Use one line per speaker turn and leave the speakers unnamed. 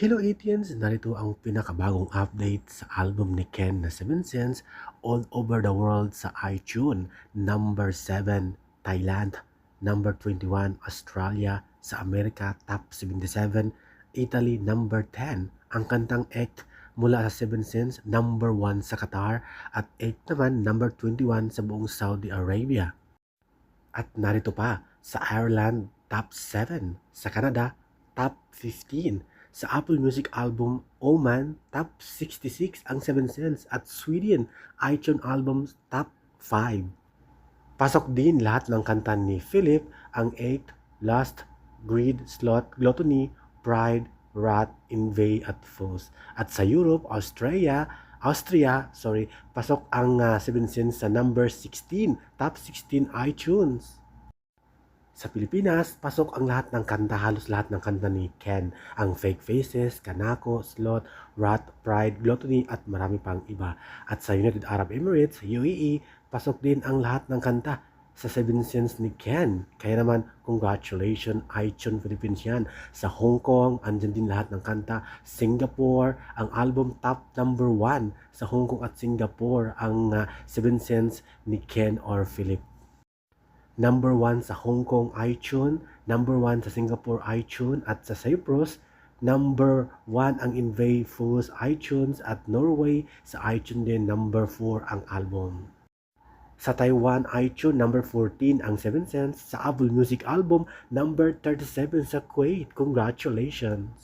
Hello Etians! Narito ang pinakabagong update sa album ni Ken na 7 Cents all over the world sa iTunes. Number 7, Thailand. Number 21, Australia. Sa Amerika, top 77. Italy, number 10. Ang kantang Act mula sa 7 Cents, number 1 sa Qatar. At Act naman, number 21 sa buong Saudi Arabia. At narito pa, sa Ireland, top 7. Sa Canada, top 15. Sa Apple Music album Oman, top 66 ang 7 Cents. At Sweden, iTunes albums top 5. Pasok din lahat ng kanta ni Philip, ang 8, Lust, Greed, Sloth, Gluttony, Pride, Wrath, Envy at Fools. At sa Europe, Austria, pasok ang 7 Cents sa number 16, top 16 iTunes. Sa Pilipinas, pasok ang lahat ng kanta, halos lahat ng kanta ni Ken. Ang Fake Faces, Kanako, Sloth, Wrath, Pride, Gluttony at marami pang iba. At sa United Arab Emirates, UAE, pasok din ang lahat ng kanta sa 7 Cents ni Ken. Kaya naman, congratulations, iTunes Philippines yan. Sa Hong Kong, andyan din lahat ng kanta. Singapore, ang album top number 1 sa Hong Kong at Singapore, ang 7 Cents ni Ken or Philip. Number 1 sa Hong Kong iTunes, number 1 sa Singapore iTunes, at sa Cyprus, number 1 ang Envy Fools iTunes, at Norway sa iTunes din, number 4 ang album. Sa Taiwan iTunes, number 14 ang 7 Cents. Sa Apple Music album, number 37 sa Kuwait. Congratulations!